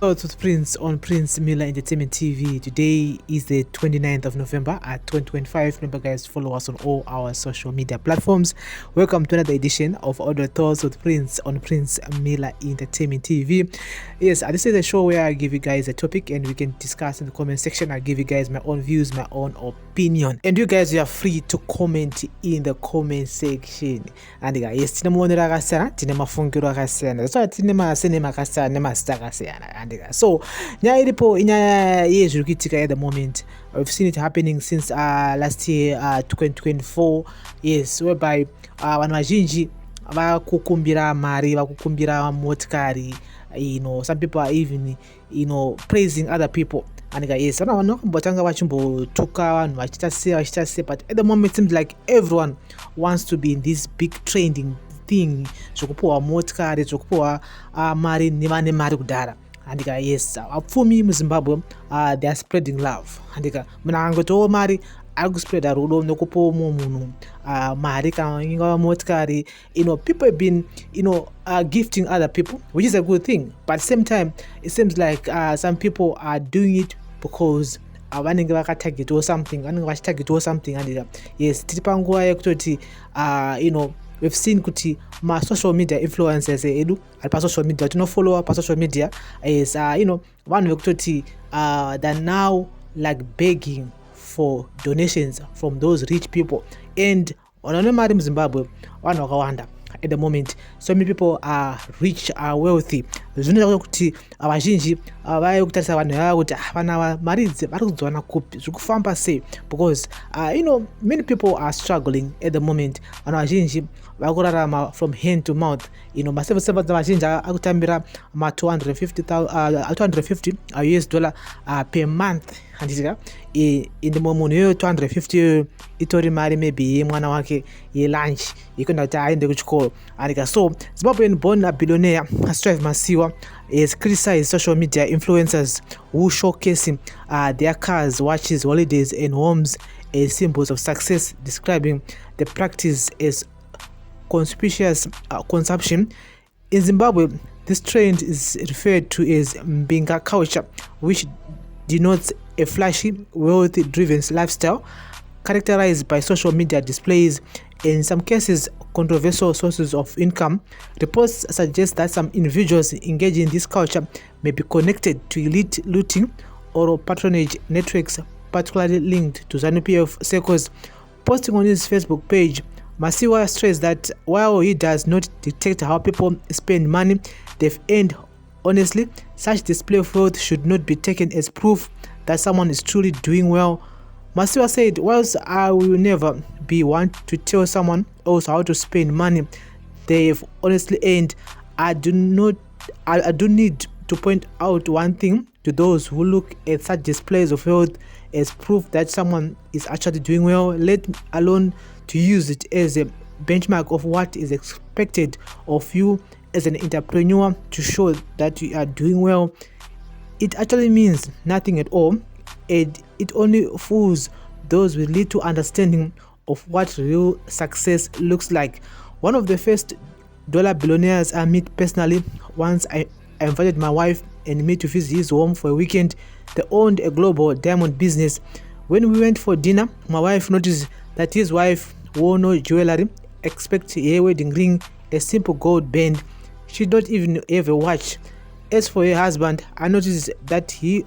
To Prince on Prince Miller Entertainment TV. Today is the 29th of November at 2025. Remember, guys, follow us on all our social media platforms. Welcome to another edition of Other Thoughts with Prince on Prince Miller Entertainment TV. Yes, this is a show where I give you guys a topic and we can discuss in the comment section. I give you guys my own views, my own opinion, and you guys are free to comment in the comment section. And yes, tinamuonera akasiyana, tine mafungiro akasiyana, so tine masinema akasiyana, nemazita akasiyana. So nyaya iripo inyaya yezviri kuitika at the moment. We've seen it happening since last year 2024. Yes, whereby vanhu vazhinji vakukumbira mari, vakukumbira motikari. Some people are even praising other people. And yes, vanhu vakambotanga vachimbotuka vanhu vachita sei, but at the moment it seems like everyone wants to be in this big trending thing zvokupuhwa motikari, zvokupuhwa mari nevane mari kudhara. And yes, vapfumi muZimbabwe they are spreading love. And munhu akangotiwo mari ari kuspreada rudo nokupawo mumwe munhu mari kana ingava motikari. People have been gifting other people, which is a good thing, but at the same time it seems like some people are doing it because vanenge vakatargetiwo something, vanenge vachitargetiwo something. And yes, tiri panguva yekutoti we've seen kuti ma-social media influencers edu ari pa-social media, tinofollowa pa-social media. Yes, vanhu vekutoti they're now like begging for donations from those rich people. And unaona mari muZimbabwe vanhu vakawanda at the moment. So many people are rich, are wealthy. Zvinoita kuti vazhinji vave kutarisa vanhu vava kuti vana mari idzi vari kudziwana kupi, zviri kufamba sei, because many people are struggling at the moment. Vanhu vazhinji vari kurarama from hand to mouth. Ma-7 vazhinji akutambira ma-250 US dollar per month. Handika indimo munhu iyoyo 250 itori mari maybe yemwana wake yelunch yekuenda kuti aende kuchikoro. Handika so Zimbabwean born a billionaire Masiyiwa is criticized social media influencers who showcasing their cars, watches, holidays and homes as symbols of success, describing the practice as conspicuous consumption. In Zimbabwe, this trend is referred to as Mbinga culture, which denotes a flashy, wealth-driven lifestyle characterized by social media displays, in some cases controversial sources of income. Reports suggest that some individuals engaging in this culture may be connected to elite looting or patronage networks, particularly linked to ZANU-PF circles. Posting on his Facebook page, Masiyiwa stressed that while he does not detect how people spend money they've earned honestly, such display of wealth should not be taken as proof that someone is truly doing well. Masiyiwa said, whilst I will never be one to tell someone else how to spend money they've honestly earned, I do need to point out one thing to those who look at such displays of wealth as proof that someone is actually doing well, let alone to use it as a benchmark of what is expected of you as an entrepreneur to show that you are doing well. It actually means nothing at all, and it only fools those with little understanding of what real success looks like. One of the first dollar billionaires I met personally, once I invited my wife and me to visit his home for a weekend. They owned a global diamond business. When we went for dinner, my wife noticed that his wife wore no jewelry except a wedding ring, a simple gold band. She did not even have a watch. As for her husband, I noticed that he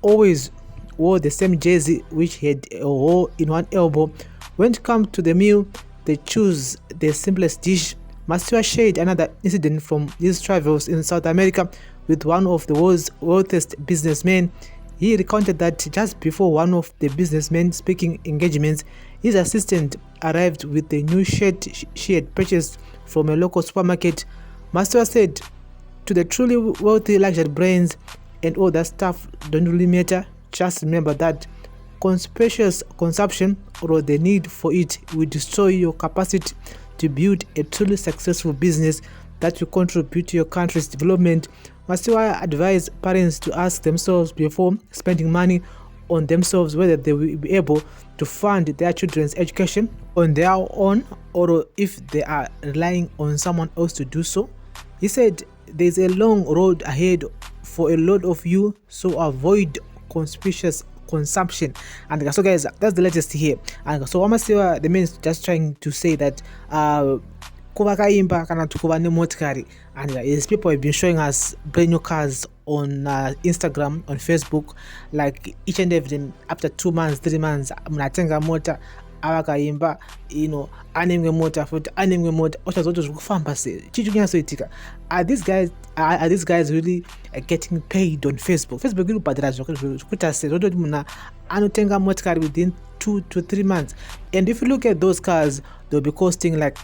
always wore the same jersey which had a hole in one elbow. When it comes to the meal, they choose the simplest dish. Masiyiwa shared another incident from his travels in South America with one of the world's wealthiest businessmen. He recounted that just before one of the businessmen's speaking engagements, his assistant arrived with a new shirt she had purchased from a local supermarket. Masiyiwa said, to the truly wealthy luxury brands and all that stuff don't really matter. Just remember that conspicuous consumption or the need for it will destroy your capacity to build a truly successful business that will contribute to your country's development. Masiyiwa advised parents to ask themselves before spending money on themselves whether they will be able to fund their children's education on their own or if they are relying on someone else to do so. He said, there's a long road ahead for a lot of you, so avoid conspicuous consumption. And so guys, that's the latest here. And so Masiyiwa, the man is just trying to say that kuva kaimba kana tukuva nemotikari, and his people have been showing us brand new cars on Instagram, on Facebook, like each and every day, after 2 months, 3 months, mnatenga mota avakaimba, anemwe mota futi anemwe mota ochazoto zviri kufamba sei, chichi kunyasoitika. Are these guys really getting paid on Facebook iri kubhadhara zvekuita sei zvototi munhu anotenga motikari within 2 to 3 months, and if you look at those cars, they'll be costing like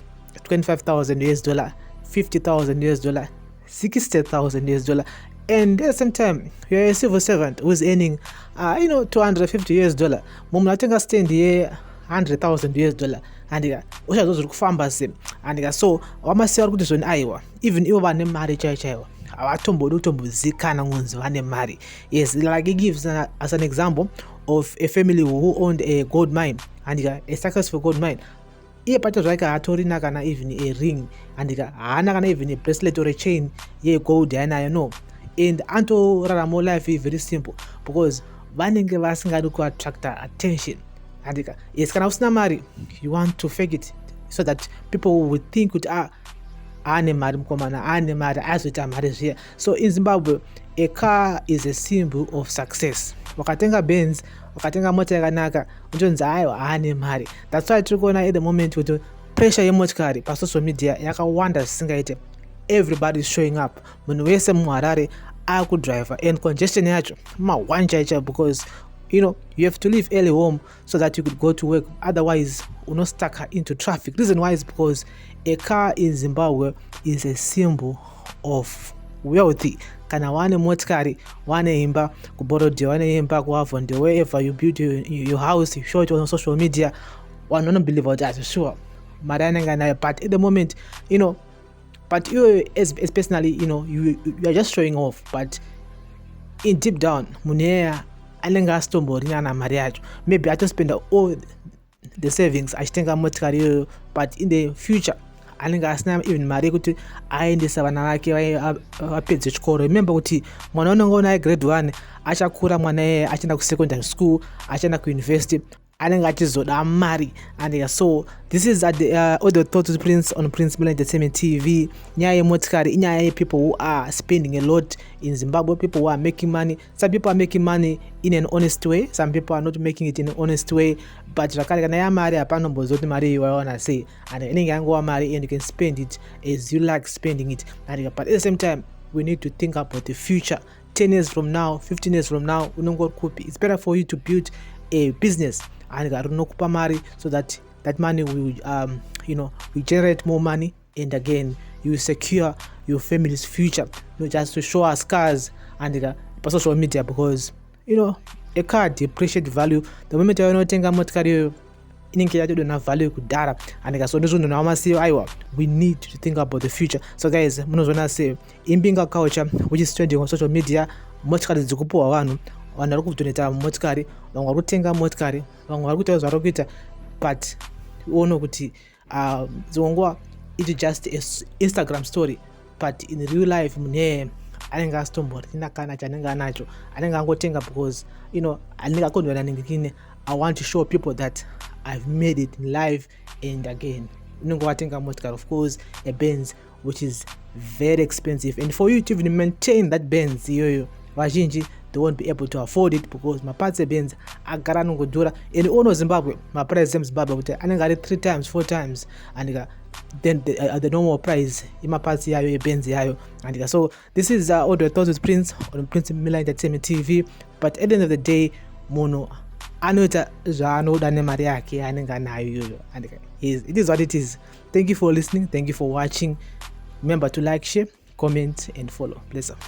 $25,000, $50,000, $60,000, and at the same time you're a civil servant who's earning $250. Mumnatenga stand here $100,000, and uchazoto kufamba sei. And so Masiyiwa kuti zvoni aiwa, even ivo vane mari chaiwo avatombodi kutombozikana ngunzi vane mari. Yes, like he gives as an example of a family who owned a gold mine, and a successful gold mine. Iye pacho zvake haatorina kana even a ring, and haana kana even a bracelet or a chain yegold yaanayo, no. And antorarama life very simple because vanenge vasingadi kuattracta attention. And yes, kana usina mari, you want to fake it so that people will think kuti ane mari mukomana, ane mari, azoita mari zviya. So in Zimbabwe, a car is a symbol of success. Wakatenga Benz, wakatenga mota yakanaka, unonzi aiwa ane mari. That's why tiri kuona at the moment kuti pressure yemotikari pasocial media yakawanda zvisingaite. Everybody is showing up. Munhu wese muHarare akudriver, and congestion yacho mawanja because you have to leave early home so that you could go to work. Otherwise, you're not stuck into traffic. Reason why is because a car in Zimbabwe is a symbol of wealthy. Kana wane motikari, wane imba, kuborode, wane imba, kuhavonde, wherever you build your house, you show it on social media, one don't believe that, sure. But at the moment, but you as personally, you are just showing off, but in deep down, munea alenga stombori na mari yacho. Maybe I just spend all the savings achitenga motikari, but in the future alenga asina even mari kuti aendesa vana vake vapedze chikoro. Remember kuti mwana unenge unaye grade 1 achakura, mwana iye achienda secondary school, achienda university, anenge achizoda mari. And so this is at the all the thoughts with Prince on Prince Mbinga Entertainment TV. Nyaya yemotikari, inyaya ye people who are spending a lot in Zimbabwe, people who are making money. Some people are making money in an honest way, some people are not making it in an honest way, but zvakare kana yamari hapana mbozoti mari iwaona sei, and inenge yangowa mari and you can spend it as you like spending it. And but at the same time, we need to think about the future. 10 years from now, 15 years from now, it's better for you to build a business and kupa mari so that money will will generate more money, and again you secure your family's future, not just to show us cars and social media, because a car depreciate value the moment you unotenga motikari inenge yatodona value kudhara. And so ndizvo ndona Masiyiwa aiwa, we need to think about the future. So guys, munozona sei Mbinga culture which is trending on social media, motikari dzikupuwa vanhu vari kudoneta motikari, vamwe vari kutenga motikari, vamwe vari kuita zvari kuita, but uone kuti dzongwa it's just a Instagram story, but in real life munhu anenge asitomborina kana chanenge anacho, anenge angotenga because anenge akondwana nengekine. I want to show people that I've made it in life, and again unenge watenga motikari, of course a Benz which is very expensive, and for you to even maintain that Benz iyoyo vazhinji they won't be able to afford it because maparts eBenz agara nongodhura. And all Zimbabwe maprice eMzimbabwe kuti anenge ari 3 times 4 times, and then the normal price imaparts yayo eBenz yayo. And so this is all the thoughts with Prince on Prince Mbinga Entertainment TV. But at the end of the day, mono anoita zvaanoda nemari yake anenge anayo iyoyo, and it is what it is. Thank you for listening, thank you for watching. Remember to like, share, comment and follow. Bless up.